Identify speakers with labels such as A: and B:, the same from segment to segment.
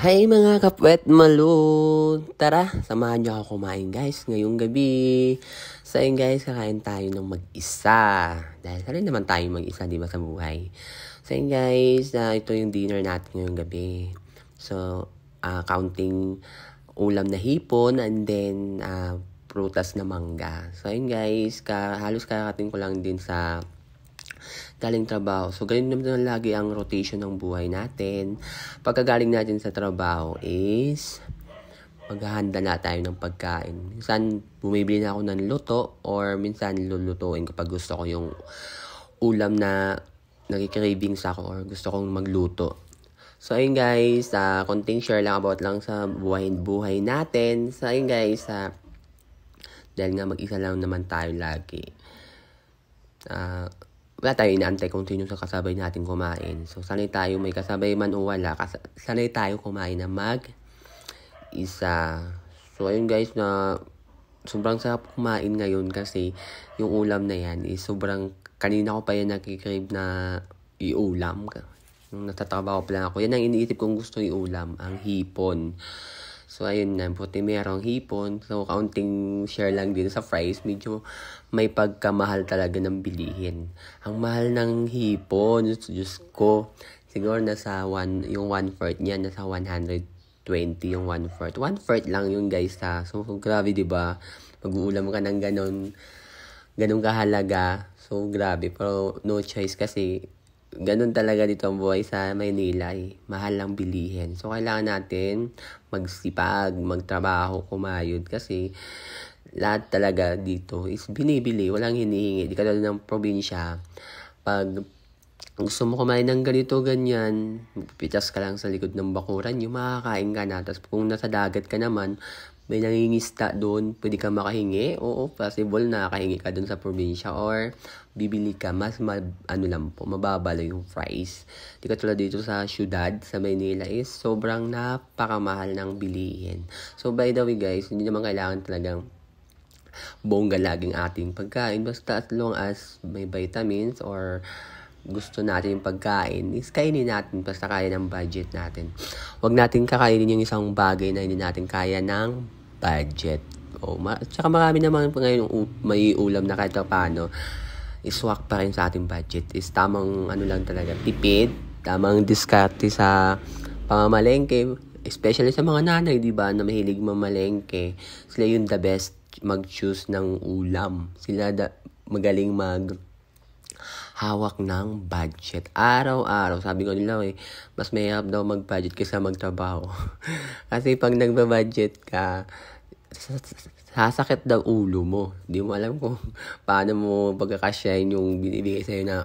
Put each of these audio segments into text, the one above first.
A: Hey mga kapwet malu! Tara, samahan niyo ako kumain guys ngayong gabi. So yun guys, kakain tayo ng mag-isa. Dahil kailan naman tayo mag-isa, di ba, sa buhay? So yun guys, ito yung dinner natin ngayong gabi. So, counting ulam na hipon and then prutas na mangga. So yun guys, halos kakating ko lang din sa galing trabaho. So, ganun naman lagi ang rotation ng buhay natin. Pagkagaling natin sa trabaho is maghahanda na tayo ng pagkain. Minsan, bumibili na ako ng luto or minsan lulutuin kapag gusto ko yung ulam na nagki-cravings ako or gusto kong magluto. So, ayun guys, konting share lang about lang sa buhay natin. So, ayun guys, dahil nga mag-isa lang naman tayo lagi. Wala tayo inaantay kung sino sa kasabay natin kumain. So, sanay tayo may kasabay man o wala. Sanay tayo kumain na mag-isa. So, ayun guys na sobrang sarap kumain ngayon kasi yung ulam na yan is sobrang, kanina ko pa yan nakikrave na iulam. Nung natatrabaho pa lang ako, yan ang iniisip kong gusto iulam, ang hipon. So, ayun na, puti merong hipon. So, kaunting share lang din sa fries. Medyo may pagkamahal talaga ng bilihin. Ang mahal ng hipon, Diyos ko. Siguro nasa yung 1/4 niya, nasa 120 yung 1/4. 1/4 lang yung guys ha. So, grabe diba? Mag-uulam ka ng ganun kahalaga. So, grabe. Pero no choice kasi ganun talaga dito ang buhay sa Maynila eh. Mahal lang bilihin. So, kailangan natin magsipag, magtrabaho, kumayod kasi lahat talaga dito is binibili, walang hinihingi. Di katulad ng probinsya. Pag gusto mo kumain ng ganito, ganyan, pitas ka lang sa likod ng bakuran, yung makakain ka na. Tapos kung nasa dagat ka naman, may nangingista doon, pwede ka makahingi. Oo, possible na nakahingi ka doon sa probinsya or bibili ka, mababa lang yung price. Di katulad dito sa syudad, sa Maynila is sobrang napakamahal ng bilihin. So by the way guys, hindi naman kailangan talagang bongga laging ating pagkain. Basta as long as may vitamins or gusto natin yung pagkain, is kainin natin basta kaya ng budget natin. Huwag natin kakainin yung isang bagay na hindi natin kaya ng budget. Tsaka marami naman ngayon may ulam na kahit paano iswak pa rin sa ating budget. Is tamang lang talaga, tipid, tamang diskarte sa pamamalengke, especially sa mga nanay, di ba, na mahilig mamalengke. Sila yung the best mag-choose ng ulam. Sila magaling hawak ng budget. Araw-araw, sabi ko nila mas mahirap daw mag-budget kaysa magtrabaho. Kasi pag nagba-budget ka, sasakit daw ulo mo. Di mo alam kung paano mo pagkakasyahin yung binibigay sa'yo na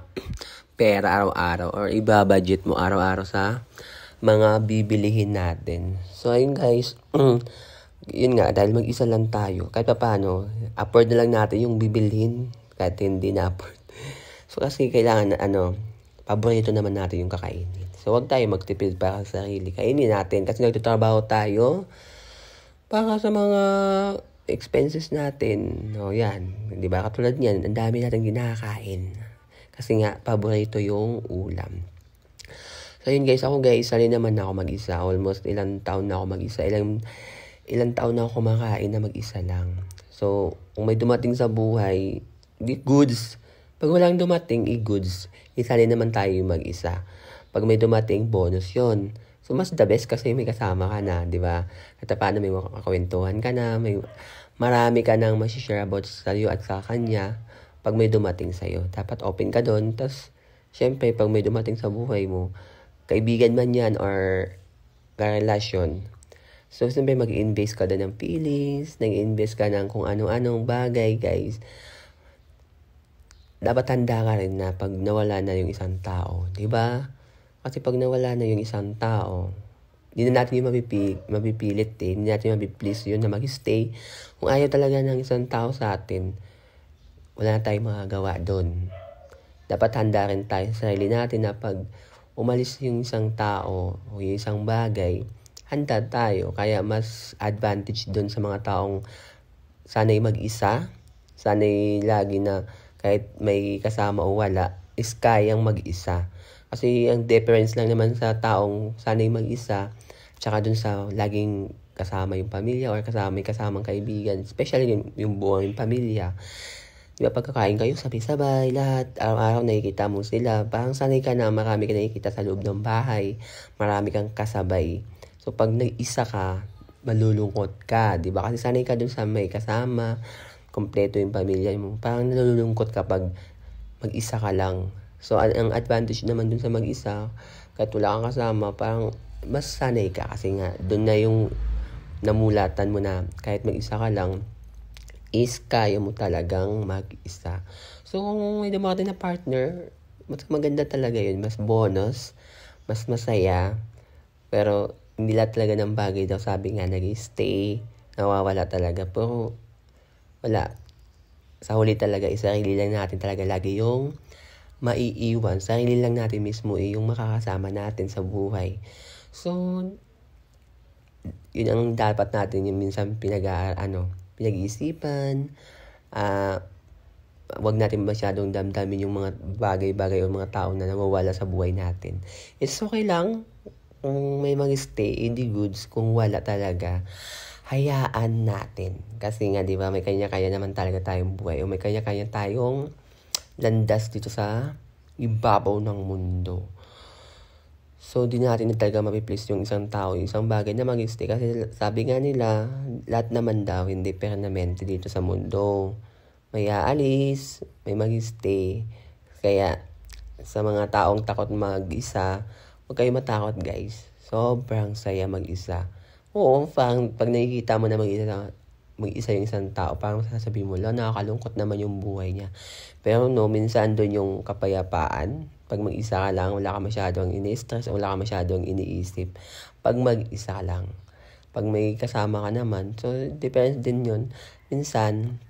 A: pera araw-araw or iba-budget mo araw-araw sa mga bibilihin natin. So, ayun guys, yun nga, dahil mag-isa lang tayo, kahit pa paano, afford na lang natin yung bibilhin kahit hindi na afford. So, kasi kailangan paborito naman natin yung kakainin. So, wag tayo magtipid para sa sarili. Kainin natin kasi nagtatrabaho tayo para sa mga expenses natin. Yan. Di ba? Katulad niyan, ang dami natin ginakain. Kasi nga, paborito yung ulam. So, yun guys. Ako guys, sali naman ako mag-isa. Almost ilang taon na ako mag-isa. Ilang taon na ako kumakain na mag-isa lang. So, kung may dumating sa buhay, goods. Pag walang dumating, goods. Isali naman tayo mag-isa. Pag may dumating, bonus yon. So, mas the best kasi may kasama ka na, di ba? At paano may makakwentuhan ka na, marami ka nang masishare about sa'yo at sa kanya pag may dumating sa'yo. Dapat open ka doon. Tapos, syempre, pag may dumating sa buhay mo, kaibigan man yan or karelasyon, so, siyempre mag-invest ka doon ng feelings, nag-invest ka ng kung ano-anong bagay, guys. Dapat handa ka rin na pag nawala na yung isang tao, di ba? Kasi pag nawala na yung isang tao, hindi na natin yung mapipilit eh. Hindi natin mapiplease yun na mag-stay. Kung ayaw talaga ng isang tao sa atin, wala na tayong magagawa doon. Dapat handa rin tayo sa sarili natin na pag umalis yung isang tao o yung isang bagay, handa tayo. Kaya mas advantage doon sa mga taong sanay mag-isa, sanay lagi na kahit may kasama o wala, is kayang mag-isa. Kasi ang difference lang naman sa taong sanay mag-isa Tsaka dun sa laging kasama yung pamilya or may kasamang kaibigan, especially yung buong pamilya. Diba pagkakain kayo sabay-sabay, lahat, araw-araw nakikita mo sila. Parang sanay ka na marami ka nakikita sa loob ng bahay, marami kang kasabay. So pag nag-isa ka, malulungkot ka, diba? Kasi sanay ka dun sa may kasama, kompleto yung pamilya mo. Parang nalulungkot kapag mag-isa ka lang. So ang advantage naman dun sa mag-isa, kahit wala kang kasama, parang mas sanay ka kasi nga dun na yung namulatan mo na kahit mag-isa ka lang, is kaya mo talagang mag-isa. So, kung may dumating na partner, mas maganda talaga yun. Mas bonus, mas masaya. Pero, hindi lahat talaga ng bagay daw. Sabi nga, nag-stay, nawawala talaga. Pero, wala. Sa huli talaga, sarili lang natin talaga lagi yung maiiwan. Sarili lang natin mismo yung makakasama natin sa buhay. So, yun ang dapat natin yung minsan pinag-iisipan. Wag natin masyadong damdamin yung mga bagay-bagay o mga tao na nawawala sa buhay natin. It's okay lang kung may mag-stay, hindi goods. Kung wala talaga, hayaan natin. Kasi nga, di ba, may kanya-kanya naman talaga tayong buhay. O may kanya-kanya tayong landas dito sa ibabaw ng mundo. So, di natin talaga mapiplace yung isang tao, yung isang bagay na mag-stay. Kasi sabi nga nila, lahat naman daw hindi permanente dito sa mundo. May aalis, may mag-stay. Kaya, sa mga taong takot mag-isa, huwag kayo matakot guys. Sobrang saya mag-isa. Oo, pag nakikita mo na mag-isa yung isang tao, parang sasabihin mo, nakakalungkot naman yung buhay niya. Pero no, minsan doon yung kapayapaan. Pag mag-isa ka lang, wala ka masyadong ini-stress, wala ka masyadong iniisip. Pag mag-isa lang. Pag may kasama ka naman, so depende din yun. Minsan,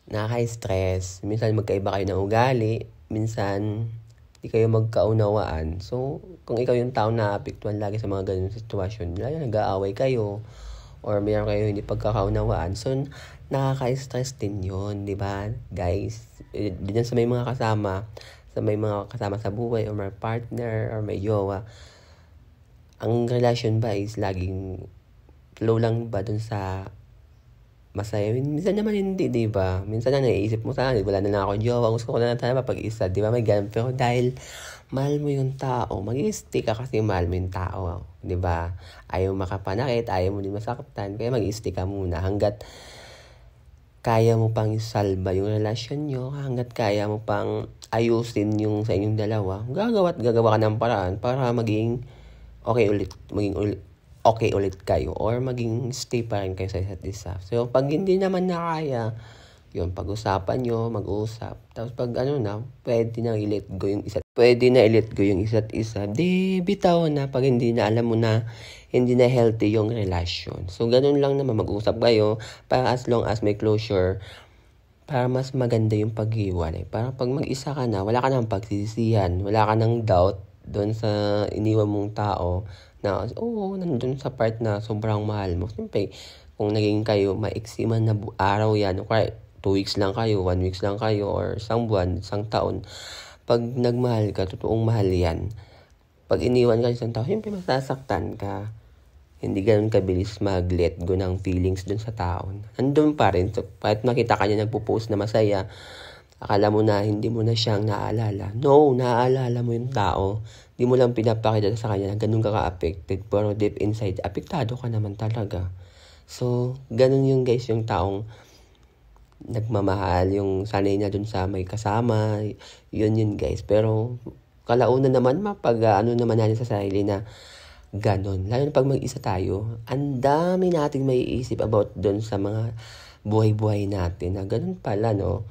A: nakaka-stress. Minsan magkaiba kayo ng ugali. Minsan, di kayo magkaunawaan. So, kung ikaw yung tao na apektuhan lagi sa mga ganun sitwasyon, nag-aaway kayo, or mayroon kayo hindi pagkakaunawaan. So, nakaka-stress din yun, di ba, guys? Diyan sa may mga kasama, sa buhay, or may partner, or may jowa, ang relasyon ba is laging flow lang ba dun sa masaya? Minsan naman hindi, di ba? Minsan na naiisip mo sana, wala na ako jowa, gusto ko na talaga mapag-isa, di ba? May ganun. Pero dahil mahal mo yung tao, mag-i-stay ka kasi mahal mo yung tao, di ba? Ayaw makapanakit, ayaw mo din masaktan, kaya mag-i-stay ka muna hanggat kaya mo pang isalba yung relasyon nyo, hanggat kaya mo pang ayusin yung sa inyong dalawa, gagawa ka ng paraan para maging okay ulit kayo, or maging stay pa rin kayo sa isa't isa. So, pag hindi naman na kaya, yun, pag-usapan nyo, mag-usap. Tapos pag pwede na i-let go yung isa't isa, di bitaw na pag hindi na alam mo na hindi na healthy yung relasyon. So, ganun lang naman, mag-usap kayo para as long as may closure, para mas maganda yung pag-iwalay. Para pag mag-isa ka na, wala ka nang pagsisisihan, wala ka nang doubt doon sa iniwan mong tao na, nandun sa part na sobrang mahal mo. Siyempre, kung naging kayo, maiksi man na araw yan, okay, 2 weeks lang kayo, 1 week lang kayo, or isang buwan, isang taon, pag nagmahal ka, totoong mahal yan. Pag iniwan ka isang tao, siyempre masasaktan ka. Hindi ganun kabilis mag-let go ng feelings dun sa tao. Andun pa rin. So, kahit nakita ka niya nagpo-post na masaya, akala mo na hindi mo na siyang naaalala. No, naaalala mo yung tao. Hindi mo lang pinapakita sa kanya na ganun ka ka-affected. Pero deep inside, apektado ka naman talaga. So, ganun yung guys, yung taong nagmamahal, yung sanay na dun sa may kasama. Yun guys. Pero, kalaunan naman, naman natin sa sarili na ganon. Lalo na pag mag-isa tayo, ang dami nating may iisip about doon sa mga buhay-buhay natin. Na ganon pala, no?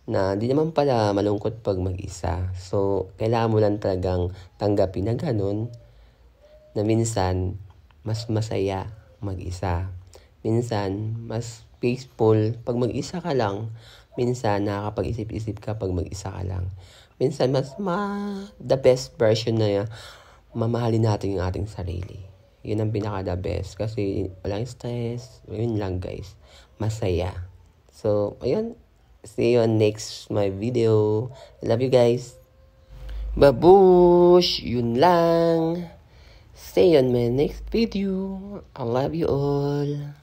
A: Na di naman pala malungkot pag mag-isa. So, kailangan mo lang talagang tanggapin na ganon. Na minsan, mas masaya mag-isa. Minsan, mas peaceful pag mag-isa ka lang. Minsan, nakakapag-isip-isip ka pag mag-isa ka lang. Minsan, the best version na mamahalin natin yung ating sarili. Yun ang pinaka-the best. Kasi walang stress. Yun lang guys. Masaya. So, ayun. See you on next my video. Love you guys. Babush! Yun lang. See you on my next video. I love you all.